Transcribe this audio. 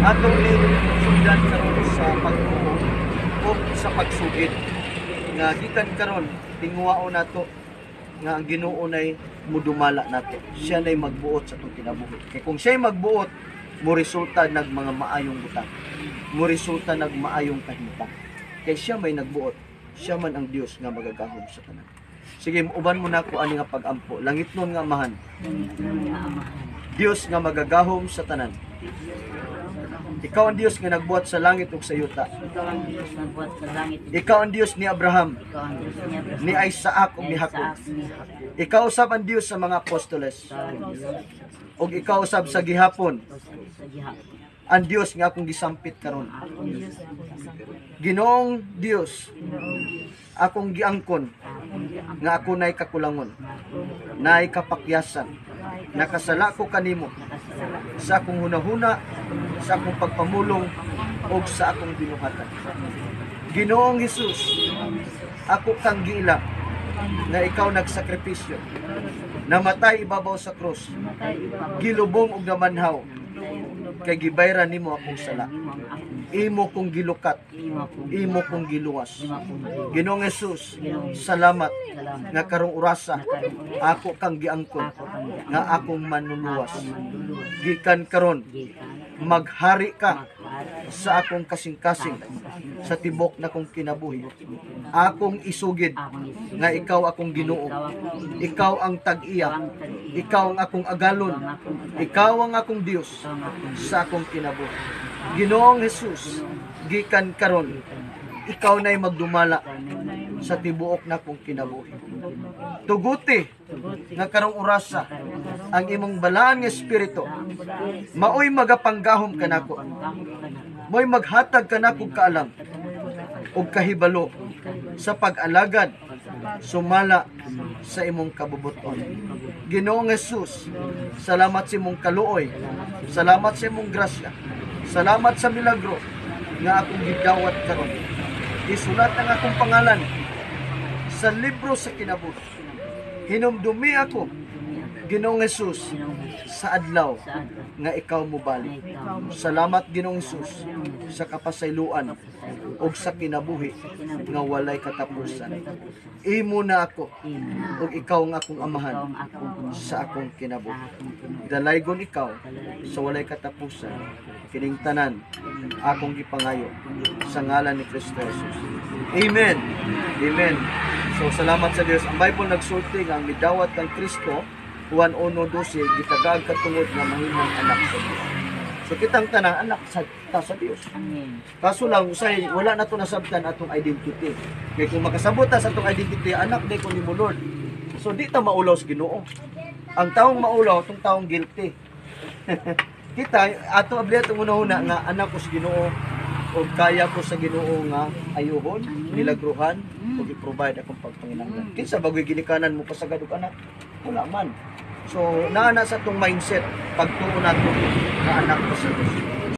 atong sundan karon sa pagtuo o sa pagsugid nga gikan karon tingwao nato nga ang Ginoo nay mudumala nato. Siya nay magbuot sa atong kinabuhi. Kay kung siya magbuot, mo resulta nag mga maayong butang. Mo resulta nag maayong kahimtang. Kay siya may nagbuot. Siya man ang Dios nga magagahom sa tanan. Sige, uban mo na ko ani nga pag-ampo. Langitnon nga amahan. Dios nga magagahom sa tanan. Ikaw ang Dios nga nagbuhat sa langit ug sa yuta. Ikaw ang Diyos na buhat sa langit. Ikaw ang Dios ni Abraham, Ikaw ang Diyos niya. ni Isaac ug ni Jacob. Ikaw usab ang Dios sa mga apostoles. Ug ikaw usab sa gihapon, Sa gihapon. ang Dios nga akong gisampit karon. Akong Diyos ang kasampit. Ginoong Dios, akong giangkon Akong Diyos nga ako nay kakulangon, nay kapakyasan. Nakasala ko kanimo sa akong hunahuna, sa akong pagpamulong ug sa akong binuhatan. Ginoong Hesus, ako kang giila nga ikaw nagsakripisyo, namatay ibabaw sa krus, gilubong ug namanhaw, kay gibayran nimo akong sala. Imo kong gilukat, imo kong giluwas. Ginoong Hesus, salamat nga karong orasa ako kang giangkon nga akong manluluwas. Gikan karon maghari ka sa akong kasing-kasing sa tibok na kong kinabuhi. Akong isugid nga ikaw akong Ginoo. Ikaw ang tag-iya. Ikaw ang akong agalon. Ikaw ang akong Dios sa akong kinabuhi. Ginoong Hesus, gikan karon ikaw na'y magdumala sa tibuok na kong kinabuhi. Tuguti nga karong orasa ang imong balaan nga espiritu maoy magapanggahom kanako. Mo'y maghatag kanako kaalam ug kahibalo sa pag-alagad sumala sa imong kabubuton. Ginoong Hesus, salamat sa imong kaluoy. Salamat sa imong grasya. Salamat sa milagro nga akong gidawat karon. Isulat ang akong pangalan sa libro sa kinabuhi. Hinumdumi ako, Ginoong Hesus, sa adlaw nga ikaw mubalik. Salamat Ginoong Hesus sa kapasayloan ug sa kinabuhi nga walay katapusan. Imo na ako ug ikaw ang akong amahan sa akong kinabuhi. Dalaygon ikaw sa walay katapusan. Kining tanan akong gipangayo sa ngalan ni Kristo Jesus. Amen. Amen. So salamat sa Dios. Ang Bible nagsulti nga ang midawat kang Kristo Juan 1:12 gitagag katungod nga mahimong anak sa Dios. So kitang tanan anak sa Dios. Amen. Kaso lang usay wala na to nasabtan atong identity. Kay kung makasabot ta sa atong identity anak day ko nimo Lord. So di ta maulaw sa Ginoo. Ang taong maulaw tong taong guilty. Kita ato abliat una nga anak ko sa Ginoo o kaya ko sa Ginoo nga ayuhon, milagruhan ug i-provide akong pagpanginahanglan. Kinsa bagoy ginikanan mo pasagad og anak? Wala man. So naa na sa tong mindset pagtuo nato nga anak ko sa Dios.